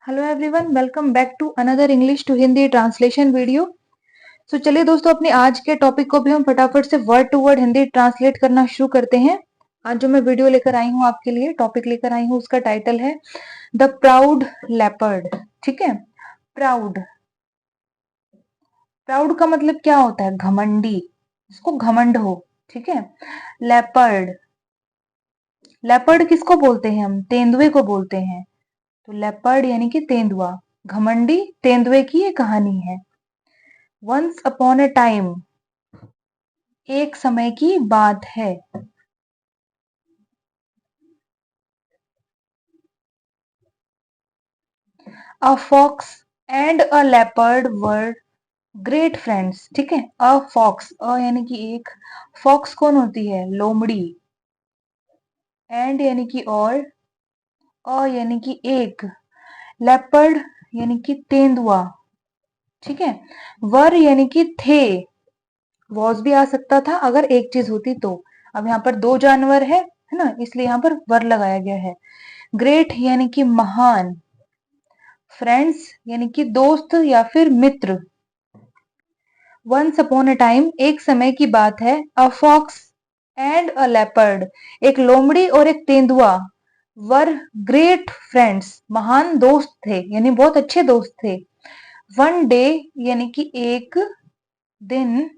Hello everyone, welcome back to another English to Hindi translation video. चलिए दोस्तों, अपने आज के टॉपिक को भी हम फटाफट से word to word Hindi translate करना शुरू करते हैं। आज जो मैं वीडियो लेकर आई हूँ आपके लिए, टॉपिक लेकर आई हूँ, उसका टाइटल है द प्राउड लेपर्ड। ठीक है, प्राउड। प्राउड का मतलब क्या होता है? घमंडी, जिसको घमंड हो। ठीक है, लेपर्ड। लेपर्ड किसको बोलते हैं? हम तेंदुए को बोलते हैं। तो लेपर्ड यानी कि तेंदुआ, घमंडी तेंदुए की ये कहानी है। वंस अपॉन अ टाइम, एक समय की बात है। A fox and a leopard were great friends. ठीक है, अ फॉक्स, अ यानी कि एक, फॉक्स कौन होती है? लोमड़ी। एंड यानी कि और, अ यानी कि एक, लेपर्ड यानी कि तेंदुआ। ठीक है, वर यानी कि थे, वॉज भी आ सकता था अगर एक चीज होती तो। अब यहाँ पर दो जानवर है ना, इसलिए यहाँ पर वर लगाया गया है। ग्रेट यानी कि महान, फ्रेंड्स यानी कि दोस्त या फिर मित्र। वंस अपॉन अ टाइम, एक समय की बात है। A fox and a leopard, एक लोमड़ी और एक तेंदुआ। वर ग्रेट फ्रेंड्स, महान दोस्त थे, यानी बहुत अच्छे दोस्त थे। वन डे यानी कि एक दिन।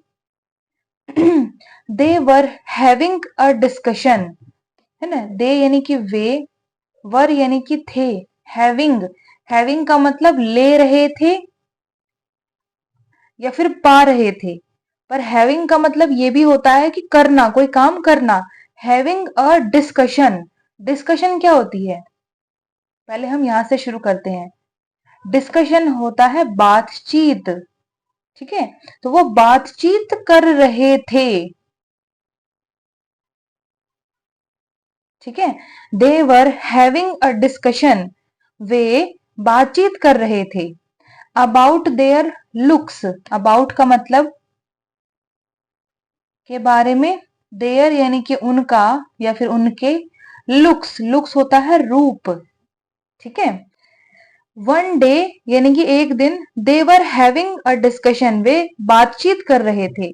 दे वर हैविंग अ डिस्कशन, है ना। दे यानी कि वे, वर यानी कि थे, हैविंग, हैविंग का मतलब ले रहे थे या फिर पा रहे थे। पर हैविंग का मतलब ये भी होता है कि करना, कोई काम करना। हैविंग अ डिस्कशन, डिस्कशन क्या होती है? पहले हम यहां से शुरू करते हैं। डिस्कशन होता है बातचीत। ठीक है, तो वो बातचीत कर रहे थे। ठीक है, दे वर हैविंग अ डिस्कशन, वे बातचीत कर रहे थे। अबाउट देयर लुक्स, अबाउट का मतलब के बारे में, देयर यानी कि उनका या फिर उनके, लुक्स, लुक्स होता है रूप। ठीक है, वन डे यानी कि एक दिन, देवर हैविंग अ डिस्कशन, वे बातचीत कर रहे थे।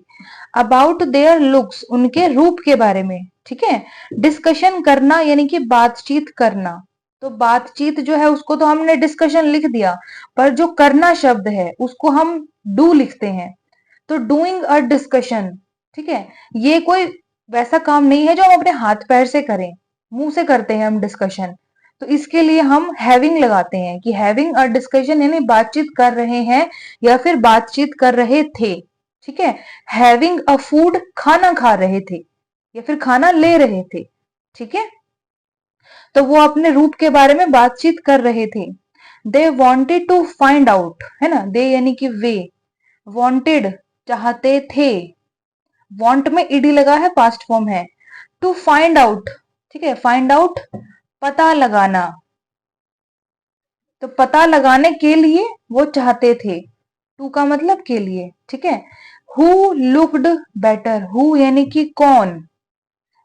अबाउट देयर लुक्स, उनके रूप के बारे में। ठीक है, डिस्कशन करना यानी कि बातचीत करना। तो बातचीत जो है उसको तो हमने डिस्कशन लिख दिया, पर जो करना शब्द है उसको हम डू लिखते हैं। तो डूइंग अ डिस्कशन। ठीक है, ये कोई वैसा काम नहीं है जो हम अपने हाथ पैर से करें, मुंह से करते हैं हम डिस्कशन। तो इसके लिए हम हैविंग लगाते हैं कि हैविंग अ डिस्कशन यानी बातचीत कर रहे हैं या फिर बातचीत कर रहे थे। ठीक है, हैविंग अ फूड, खाना खा रहे थे या फिर खाना ले रहे थे। ठीक है, तो वो अपने रूप के बारे में बातचीत कर रहे थे। They wanted to find out, है ना, दे यानी कि वे, वॉन्टेड चाहते थे, वांट में ईडी लगा है, पास्ट फॉर्म है। टू फाइंड आउट, ठीक है, फाइंड आउट पता लगाना, तो पता लगाने के लिए वो चाहते थे। टू का मतलब के लिए। ठीक है, हु लुक्ड बेटर, हु यानी कि कौन,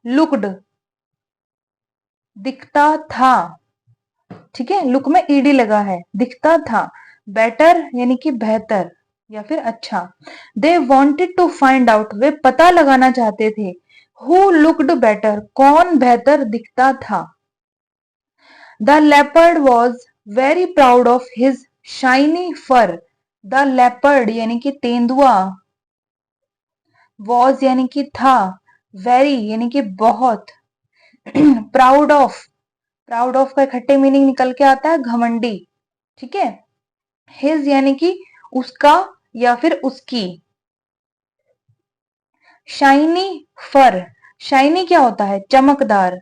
लुक्ड दिखता था। ठीक है, लुक में ईडी लगा है, दिखता था। बेटर यानी कि बेहतर या फिर अच्छा। They wanted to find out, वे पता लगाना चाहते थे। हु लुक्ड बेटर, कौन बेहतर दिखता था। The leopard was very proud of his shiny fur, the leopard यानी कि तेंदुआ, वॉज यानी कि था, वेरी यानी कि बहुत, प्राउड ऑफ, प्राउड ऑफ का इकट्ठे मीनिंग निकल के आता है घमंडी। ठीक है, हिज यानी कि उसका या फिर उसकी। शाइनी फर, शाइनी क्या होता है? चमकदार,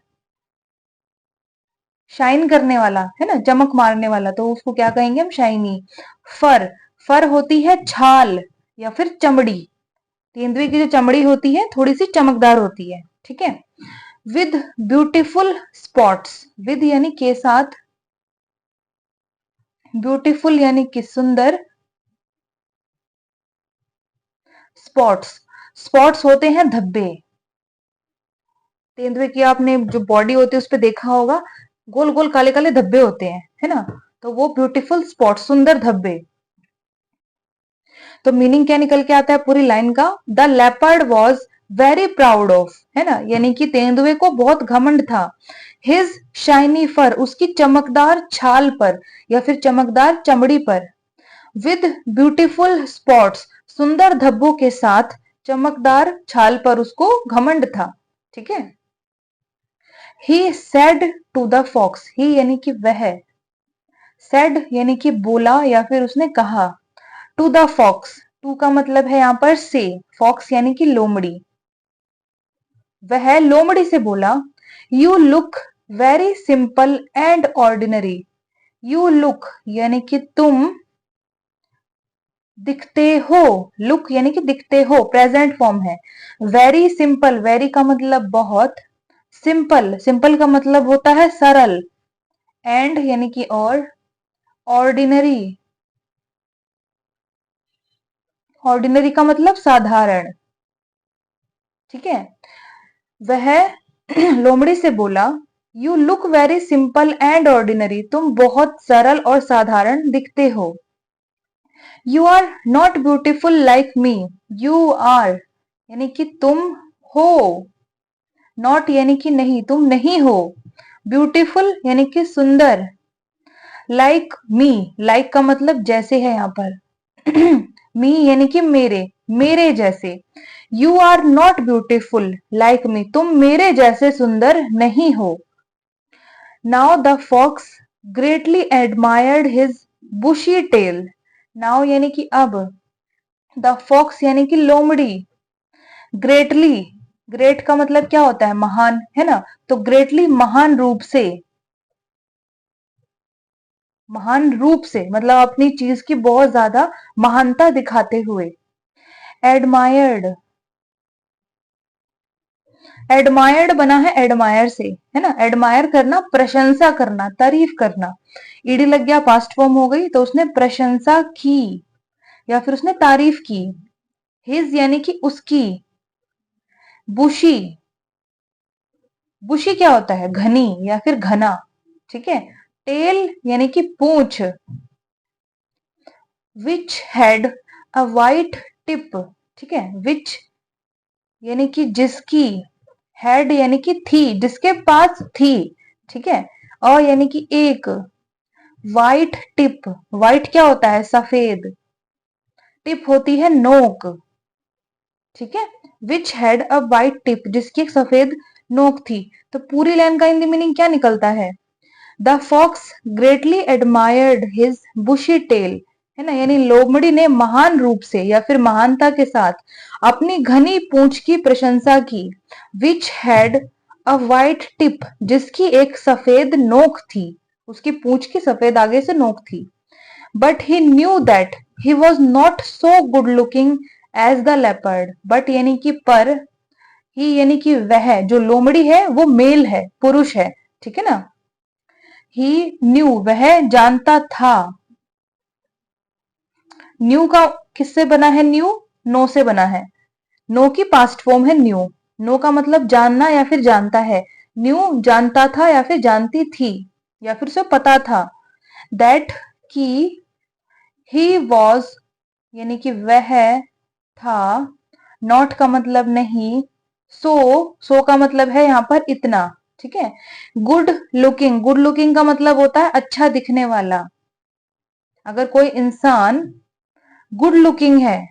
शाइन करने वाला, है ना, चमक मारने वाला, तो उसको क्या कहेंगे हम? शाइनी फर। फर होती है छाल या फिर चमड़ी। तेंदुए की जो चमड़ी होती है थोड़ी सी चमकदार होती है। ठीक है, विद ब्यूटीफुल स्पॉट्स, विद यानी के साथ, ब्यूटीफुल यानी कि सुंदर, स्पॉट्स, स्पॉट्स होते हैं धब्बे। तेंदुए की आपने जो बॉडी होती है उस पर देखा होगा, गोल गोल काले काले धब्बे होते हैं, है ना। तो वो ब्यूटीफुल स्पॉट, सुंदर धब्बे। तो मीनिंग क्या निकल के आता है पूरी लाइन का? The leopard was very proud of, है ना, यानी कि तेंदुए को बहुत घमंड था। हिज शाइनी फर, उसकी चमकदार छाल पर या फिर चमकदार चमड़ी पर। विद ब्यूटीफुल स्पॉट्स, सुंदर धब्बों के साथ चमकदार छाल पर उसको घमंड था। ठीक है। He said to the fox, he यानी कि वह, सेड यानी कि बोला या फिर उसने कहा। टू द फॉक्स, टू का मतलब है यहां पर से, फॉक्स यानी कि लोमड़ी। वह लोमड़ी से बोला, you look very simple and ordinary. You look यानी कि तुम दिखते हो, लुक यानी कि दिखते हो, प्रेजेंट फॉर्म है। वेरी सिंपल, वेरी का मतलब बहुत, सिंपल, सिंपल का मतलब होता है सरल, एंड यानी कि और, ऑर्डिनरी, ऑर्डिनरी का मतलब साधारण। ठीक है। वह लोमड़ी से बोला, you look very simple and ordinary, तुम बहुत सरल और साधारण दिखते हो। You are not beautiful like me, you are यानी कि तुम हो, नॉट यानी कि नहीं, तुम नहीं हो, ब्यूटीफुल यानी कि सुंदर, लाइक मी, लाइक का मतलब जैसे है यहां पर मी यानी कि मेरे, मेरे जैसे। You are not beautiful like me, तुम मेरे जैसे सुंदर नहीं हो। Now the fox greatly admired his bushy tail, now यानी कि अब, द फॉक्स यानी कि लोमड़ी, ग्रेटली, ग्रेट का मतलब क्या होता है? महान, है ना, तो ग्रेटली महान रूप से, महान रूप से मतलब अपनी चीज की बहुत ज्यादा महानता दिखाते हुए। एडमायर्ड, एडमायर्ड बना है एडमायर से, है ना, एडमायर करना, प्रशंसा करना, तारीफ करना। ईडी लग गया, पास्ट फॉर्म हो गई, तो उसने प्रशंसा की या फिर उसने तारीफ की। हिज यानी कि उसकी, बुशी, बुशी क्या होता है? घनी या फिर घना। ठीक है। टेल यानी कि पूंछ। विच हैड अ वाइट टिप, ठीक है, विच यानी कि जिसकी, हैड यानी कि थी, जिसके पास थी। ठीक है। और यानी कि एक, वाइट टिप, वाइट क्या होता है? सफेद, टिप होती है नोक। ठीक है। विच हैड अ वाइट टिप, जिसकी एक सफेद नोक थी। तो पूरी लाइन का हिंदी मीनिंग क्या निकलता है? The fox greatly admired his bushy tail, है ना, यानी लोमड़ी ने महान रूप से या फिर महानता के साथ अपनी घनी पूंछ की प्रशंसा की। Which had a white tip, जिसकी एक सफेद नोक थी, उसकी पूंछ की सफेद आगे से नोक थी। But he knew that he was not so good looking as the leopard, but यानी कि पर, ही यानी कि वह, जो लोमड़ी है वो मेल है, पुरुष है। ठीक है ना। ही न्यू वह जानता था। न्यू का किससे बना है? न्यू नो से बना है, नो की पास्ट फॉर्म है न्यू। नो का मतलब जानना या फिर जानता है। न्यू जानता था या फिर जानती थी या फिर उसे पता था। दैट की, ही वॉज यानी कि वह था, नॉट का मतलब नहीं, सो का मतलब है यहां पर इतना। ठीक है। गुड लुकिंग, गुड लुकिंग का मतलब होता है अच्छा दिखने वाला। अगर कोई इंसान गुड लुकिंग है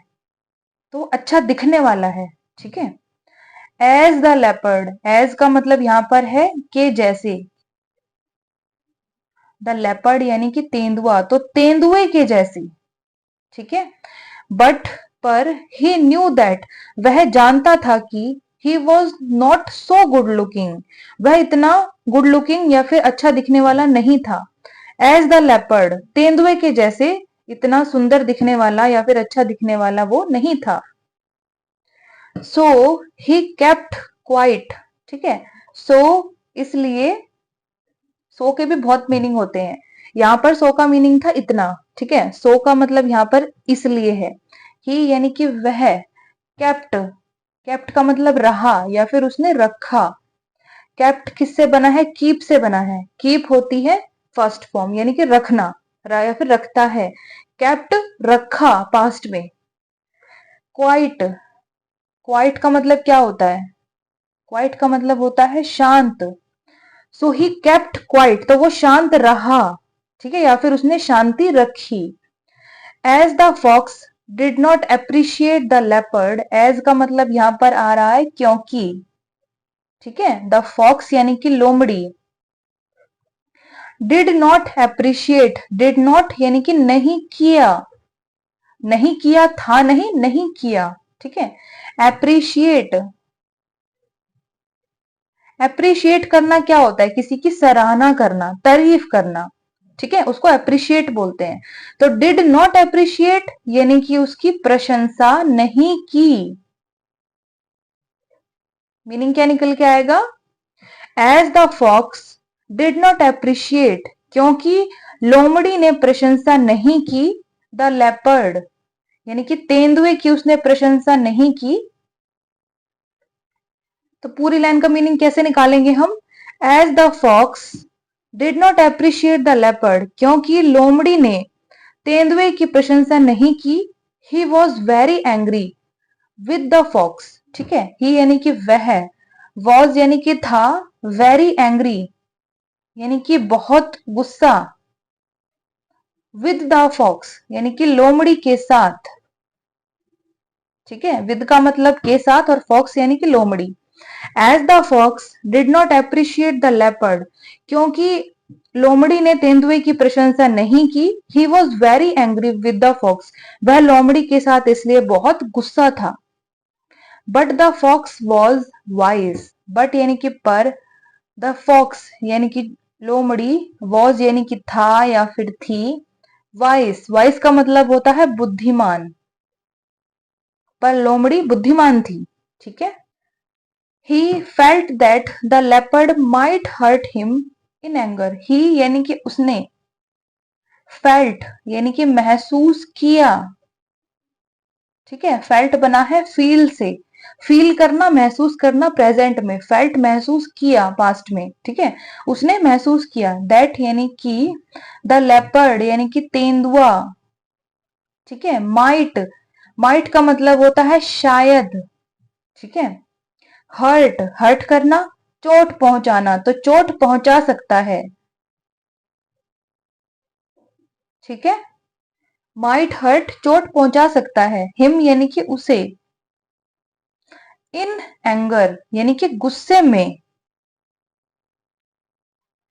तो अच्छा दिखने वाला है। ठीक है। एज द लेपर्ड, एज का मतलब यहां पर है के जैसे, द लेपर्ड यानी कि तेंदुआ, तो तेंदुए के जैसे। ठीक है। बट पर, ही न्यू दैट वह जानता था कि, ही was not so good looking वह इतना गुड लुकिंग या फिर अच्छा दिखने वाला नहीं था। एज द लेपर्ड तेंदुए के जैसे इतना सुंदर दिखने वाला या फिर अच्छा दिखने वाला वो नहीं था। सो ही केप्ट क्वाइट, ठीक है। सो इसलिए, सो के भी बहुत मीनिंग होते हैं, यहाँ पर सो का मीनिंग था इतना। ठीक है। सो का मतलब यहाँ पर इसलिए है। ही यानी कि वह, केप्ट, केप्ट का मतलब रहा या फिर उसने रखा। केप्ट किससे बना है? कीप से बना है। कीप होती है फर्स्ट फॉर्म यानी कि रखना। या फिर रखता है। केप्ट रखा पास्ट में। क्वाइट, क्वाइट का मतलब क्या होता है? क्वाइट का मतलब होता है शांत। सो ही केप्ट क्वाइट, तो वो शांत रहा, ठीक है, या फिर उसने शांति रखी। As the fox did not appreciate the leopard, as का मतलब यहां पर आ रहा है क्योंकि, ठीक है। द फॉक्स यानी कि लोमड़ी। Did not appreciate, did not यानी कि नहीं किया, नहीं किया था, नहीं नहीं किया, ठीक है। एप्रिशिएट, एप्रिशिएट करना क्या होता है? किसी की सराहना करना, तारीफ करना, ठीक है, उसको अप्रिशिएट बोलते हैं। तो डिड नॉट अप्रिशिएट यानी कि उसकी प्रशंसा नहीं की। मीनिंग क्या निकल के आएगा? As the fox did not appreciate, क्योंकि लोमड़ी ने प्रशंसा नहीं की। द लेपर्ड यानी कि तेंदुए की उसने प्रशंसा नहीं की। तो पूरी लाइन का मीनिंग कैसे निकालेंगे हम? As the fox did not appreciate the leopard, क्योंकि लोमड़ी ने तेंदुए की प्रशंसा नहीं की। He was very angry with the fox, ठीक है। ही यानी कि वह, वॉज यानी कि था, वेरी एंग्री यानी कि बहुत गुस्सा, विद द फॉक्स यानी कि लोमड़ी के साथ, ठीक है। विद का मतलब के साथ और फॉक्स यानी कि लोमड़ी। As the fox did not appreciate the leopard, क्योंकि लोमड़ी ने तेंदुए की प्रशंसा नहीं की। He was very angry with the fox, वह लोमड़ी के साथ इसलिए बहुत गुस्सा था। But the fox was wise, but यानी कि पर, द फॉक्स यानी कि लोमड़ी, वॉज यानी कि था या फिर थी, वाइज, वाइज का मतलब होता है बुद्धिमान, पर लोमड़ी बुद्धिमान थी, ठीक है। He felt that the leopard might hurt him in anger. He यानी कि उसने, felt यानी कि महसूस किया, ठीक है। felt बना है feel से, फील करना, महसूस करना, प्रेजेंट में। फेल्ट महसूस किया पास्ट में, ठीक है, उसने महसूस किया। दैट यानी कि द लेपर्ड यानी कि तेंदुआ, ठीक है। माइट, माइट का मतलब होता है शायद, ठीक है। हर्ट, हर्ट करना, चोट पहुंचाना, तो चोट पहुंचा सकता है, ठीक है। माइट हर्ट चोट पहुंचा सकता है। हिम यानी कि उसे। इन एंगर यानी कि गुस्से में।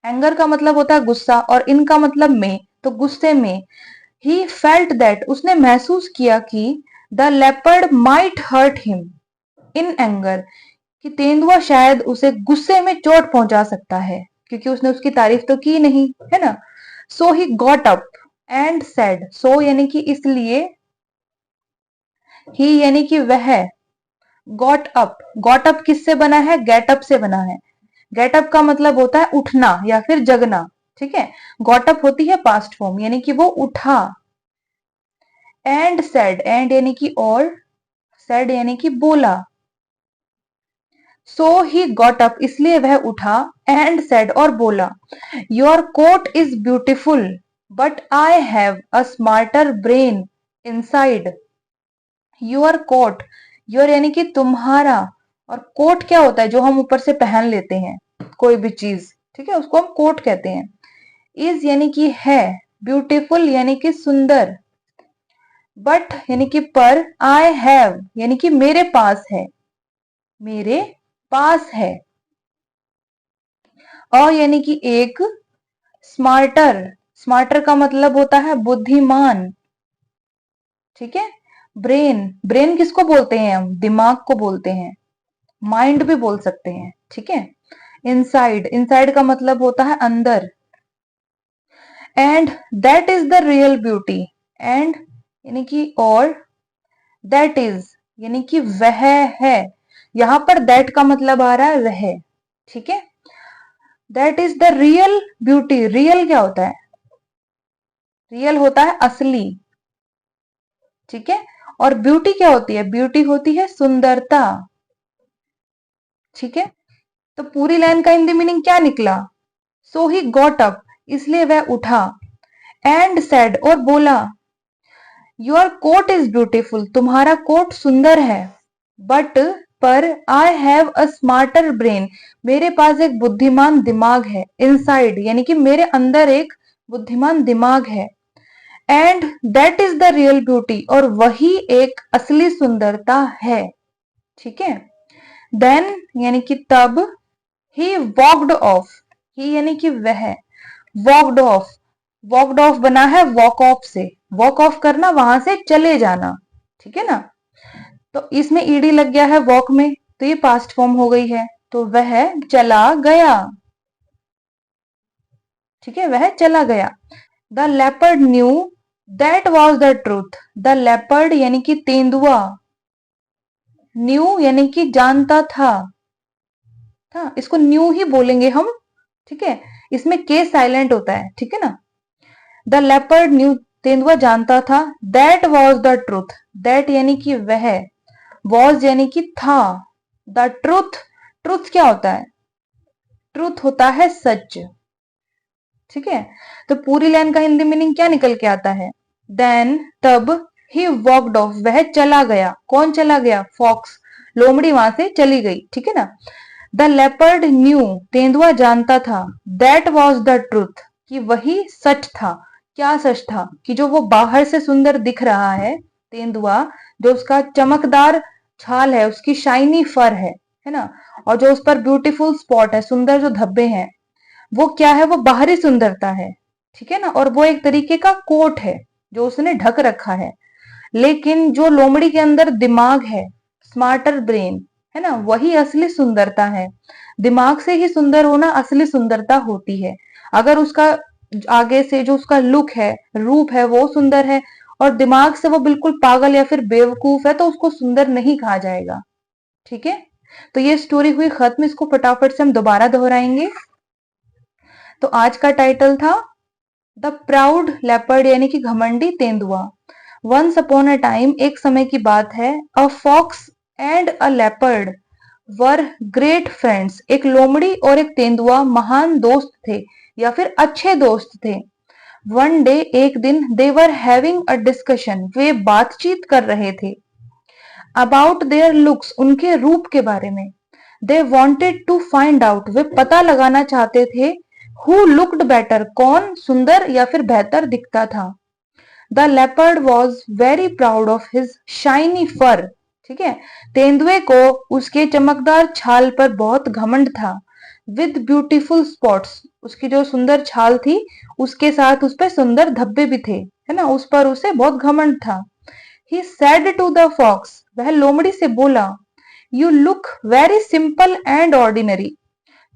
एंगर का मतलब होता है गुस्सा और इन का मतलब में, तो गुस्से में। ही फेल्ट दैट, उसने महसूस किया कि the leopard might hurt him in anger, कि तेंदुआ शायद उसे गुस्से में चोट पहुंचा सकता है, क्योंकि उसने उसकी तारीफ तो की नहीं, है ना। So he got up and said, so यानी कि इसलिए, ही यानी कि वह, गॉट अप किससे बना है? गेट अप से बना है। गेट अप का मतलब होता है उठना या फिर जगना, ठीक है। गॉट अप होती है पास्ट फॉर्म, यानी कि वो उठा। एंड सेड, एंड यानी कि और, सेड यानी कि बोला। सो ही गॉट अप, इसलिए वह उठा। एंड सेड और बोला, your coat is beautiful but I have a smarter brain inside. Your coat, your यानी कि तुम्हारा, और कोट क्या होता है? जो हम ऊपर से पहन लेते हैं कोई भी चीज, ठीक है, उसको हम कोट कहते हैं। इज यानी कि है, ब्यूटीफुल यानी कि सुंदर, बट यानी कि पर, आई हैव यानी कि मेरे पास है, मेरे पास है। और यानी कि एक, स्मार्टर, स्मार्टर का मतलब होता है बुद्धिमान, ठीक है। ब्रेन, ब्रेन किसको बोलते हैं हम? दिमाग को बोलते हैं, माइंड भी बोल सकते हैं, ठीक है। इनसाइड, इनसाइड का मतलब होता है अंदर। And that is the real beauty, and यानी कि और, दैट इज यानी कि वह है। यहां पर दैट का मतलब आ रहा है वह, ठीक है। That is the real beauty, real क्या होता है? रियल होता है असली, ठीक है। और ब्यूटी क्या होती है? ब्यूटी होती है सुंदरता, ठीक है। तो पूरी लाइन का हिंदी मीनिंग क्या निकला? सो ही गॉट अप, इसलिए वह उठा। एंड सेड और बोला, योर कोट इज ब्यूटीफुल, तुम्हारा कोट सुंदर है, बट पर आई हैव अ स्मार्टर ब्रेन, मेरे पास एक बुद्धिमान दिमाग है, इनसाइड यानी कि मेरे अंदर एक बुद्धिमान दिमाग है, and that is the real beauty, और वही एक असली सुंदरता है। ठीक है। देन यानी कि तब, ही वॉकड ऑफ, ही यानी कि वह, वॉकड ऑफ, वॉकड ऑफ बना है वॉक ऑफ से, वॉक ऑफ करना, वहां से चले जाना। ठीक है ना। तो इसमें ईडी लग गया है वॉक में, तो ये पास्ट फॉर्म हो गई है, तो वह चला गया। ठीक है, वह चला गया। The leopard knew that was the truth, the leopard यानी कि तेंदुआ, न्यू यानी कि जानता था, इसको न्यू ही बोलेंगे हम। ठीक है, इसमें के साइलेंट होता है। ठीक है ना। द लेपर्ड न्यू, तेंदुआ जानता था, that was the truth, that यानी कि वह, वॉज यानी कि था, द ट्रूथ, ट्रूथ क्या होता है? ट्रूथ होता है सच। ठीक है, तो पूरी लाइन का हिंदी मीनिंग क्या निकल के आता है? देन तब, ही वॉकड ऑफ, वह चला गया। कौन चला गया? फॉक्स, लोमड़ी वहां से चली गई। ठीक है ना। द लेपर्ड न्यू, तेंदुआ जानता था, दैट वॉज द ट्रूथ, कि वही सच था। क्या सच था? कि जो वो बाहर से सुंदर दिख रहा है तेंदुआ, जो उसका चमकदार छाल है, उसकी शाइनी फर है ना, और जो उस पर ब्यूटीफुल स्पॉट है, सुंदर जो धब्बे हैं, वो क्या है? वो बाहरी सुंदरता है। ठीक है ना। और वो एक तरीके का कोट है जो उसने ढक रखा है। लेकिन जो लोमड़ी के अंदर दिमाग है, स्मार्टर ब्रेन, है ना, वही असली सुंदरता है। दिमाग से ही सुंदर होना असली सुंदरता होती है। अगर उसका आगे से जो उसका लुक है, रूप है, वो सुंदर है, और दिमाग से वो बिल्कुल पागल या फिर बेवकूफ है, तो उसको सुंदर नहीं कहा जाएगा। ठीक है। तो ये स्टोरी हुई खत्म, इसको फटाफट से हम दोबारा दोहराएंगे। तो आज का टाइटल था द प्राउड लेपर्ड यानी कि घमंडी तेंदुआ। वंस अपॉन अ टाइम, एक समय की बात है, a fox and a leopard were great friends, एक लोमड़ी और एक तेंदुआ महान दोस्त थे या फिर अच्छे दोस्त थे। वन डे, एक दिन, दे वर हैविंग अ डिस्कशन, वे बातचीत कर रहे थे, अबाउट देयर लुक्स, उनके रूप के बारे में। They wanted to find out, वे पता लगाना चाहते थे, हु लुक्ड बेटर, कौन सुंदर या फिर बेहतर दिखता था। The leopard was very proud of his shiny fur, ठीक है, तेंदुए को उसके चमकदार छाल पर बहुत घमंड था। विद ब्यूटीफुल स्पॉट्स, उसकी जो सुंदर छाल थी, उसके साथ उस पर सुंदर धब्बे भी थे, है ना, उस पर उसे बहुत घमंड था। ही said to the fox, वह लोमड़ी से बोला, you look very simple and ordinary,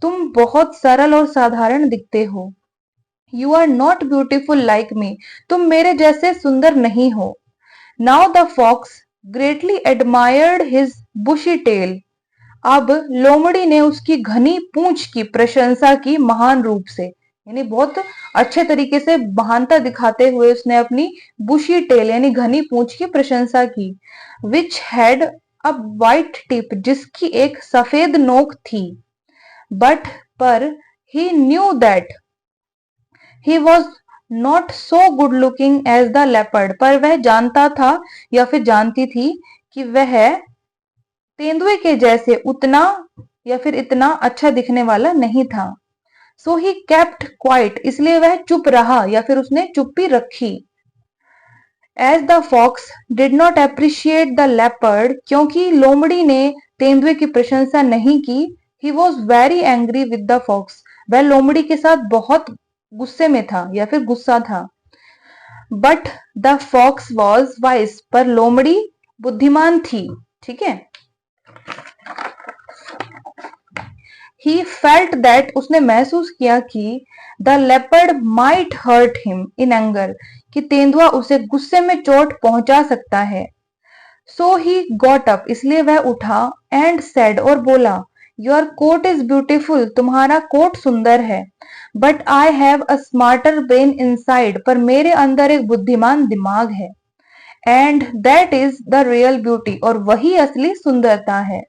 तुम बहुत सरल और साधारण दिखते हो। You are not beautiful like me, तुम मेरे जैसे सुंदर नहीं हो। Now the fox greatly admired his bushy tail, अब लोमड़ी ने उसकी घनी पूंछ की प्रशंसा की महान रूप से, यानी बहुत अच्छे तरीके से महानता दिखाते हुए उसने अपनी बुशी टेल यानी घनी पूंछ की प्रशंसा की। Which had a white tip, जिसकी एक सफेद नोक थी। बट पर he knew that he was not so good looking as the leopard, पर वह जानता था या फिर जानती थी कि वह तेंदुए के जैसे उतना या फिर इतना अच्छा दिखने वाला नहीं था। सो ही केप्ट क्वाइट, इसलिए वह चुप रहा या फिर उसने चुप्पी रखी। As the fox did not appreciate the leopard, क्योंकि लोमड़ी ने तेंदुए की प्रशंसा नहीं की, he was very angry with the fox, वह लोमड़ी के साथ बहुत गुस्से में था या फिर गुस्सा था। But the fox was wise, पर लोमड़ी बुद्धिमान थी। ठीक है। ही फेल्ट दैट, उसने महसूस किया कि the leopard might hurt him in anger, कि तेंदुआ उसे गुस्से में चोट पहुंचा सकता है। सो ही गॉट अप, इसलिए वह उठा, एंड सेड, और बोला, योर कोट इज ब्यूटीफुल, तुम्हारा कोट सुंदर है, but I have a smarter brain inside, पर मेरे अंदर एक बुद्धिमान दिमाग है, and that is the real beauty, और वही असली सुंदरता है।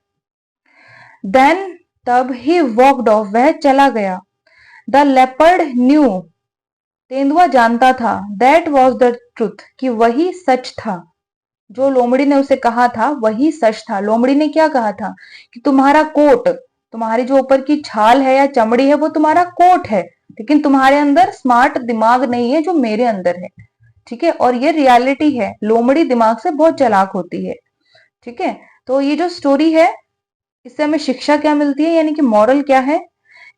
देन तब, ही वॉकड ऑफ, वह चला गया। द लेपर्ड न्यू, तेंदुआ जानता था, दैट वॉज द ट्रुथ, कि वही सच था। जो लोमड़ी ने उसे कहा था वही सच था। लोमड़ी ने क्या कहा था कि तुम्हारा कोट, तुम्हारी जो ऊपर की छाल है या चमड़ी है वो तुम्हारा कोट है, लेकिन तुम्हारे अंदर स्मार्ट दिमाग नहीं है जो मेरे अंदर है। ठीक है, और ये रियलिटी है, लोमड़ी दिमाग से बहुत चालाक होती है। ठीक है, तो ये जो स्टोरी है इससे हमें शिक्षा क्या मिलती है, यानी कि मॉरल क्या है?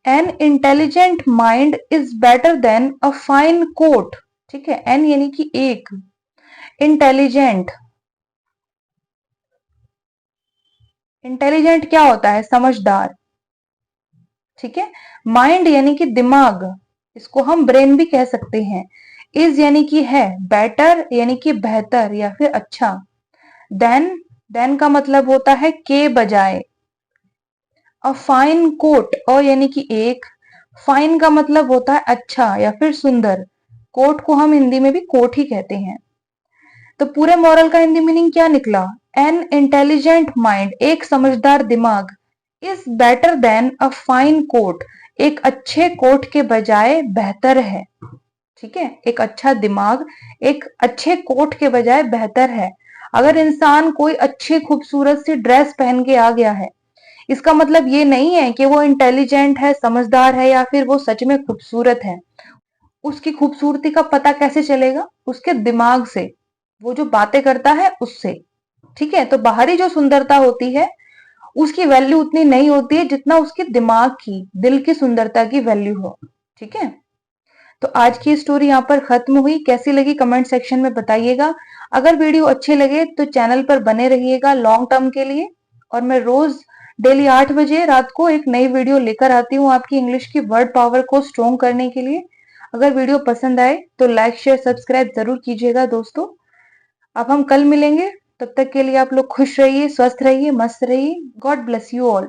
An intelligent mind is better than a fine coat. ठीक है, एन यानी कि एक, इंटेलिजेंट, इंटेलिजेंट क्या होता है? समझदार। ठीक है, माइंड यानी कि दिमाग, इसको हम ब्रेन भी कह सकते हैं। इज यानी कि है, बेटर यानी कि बेहतर या फिर अच्छा। देन, देन का मतलब होता है के बजाय। अ फाइन कोट, अ यानी कि एक, फाइन का मतलब होता है अच्छा या फिर सुंदर। कोट को हम हिंदी में भी कोट ही कहते हैं। तो पूरे मॉरल का हिंदी मीनिंग क्या निकला? एन इंटेलिजेंट माइंड, एक समझदार दिमाग, is better than a fine coat, एक अच्छे कोट के बजाय बेहतर है। ठीक है, एक अच्छा दिमाग एक अच्छे कोट के बजाय बेहतर है। अगर इंसान कोई अच्छी खूबसूरत सी ड्रेस पहन के आ गया है, इसका मतलब ये नहीं है कि वो इंटेलिजेंट है, समझदार है या फिर वो सच में खूबसूरत है। उसकी खूबसूरती का पता कैसे चलेगा? उसके दिमाग से, वो जो बातें करता है उससे। ठीक है, तो बाहरी जो सुंदरता होती है उसकी वैल्यू उतनी नहीं होती है जितना उसके दिमाग की, दिल की सुंदरता की वैल्यू हो। ठीक है, तो आज की स्टोरी यहाँ पर खत्म हुई। कैसी लगी कमेंट सेक्शन में बताइएगा। अगर वीडियो अच्छे लगे तो चैनल पर बने रहिएगा लॉन्ग टर्म के लिए। और मैं रोज डेली 8 बजे रात को एक नई वीडियो लेकर आती हूँ आपकी इंग्लिश की वर्ड पावर को स्ट्रॉन्ग करने के लिए। अगर वीडियो पसंद आए तो लाइक शेयर सब्सक्राइब जरूर कीजिएगा दोस्तों। अब हम कल मिलेंगे, तब तक के लिए आप लोग खुश रहिए, स्वस्थ रहिए, मस्त रहिए। God bless you all.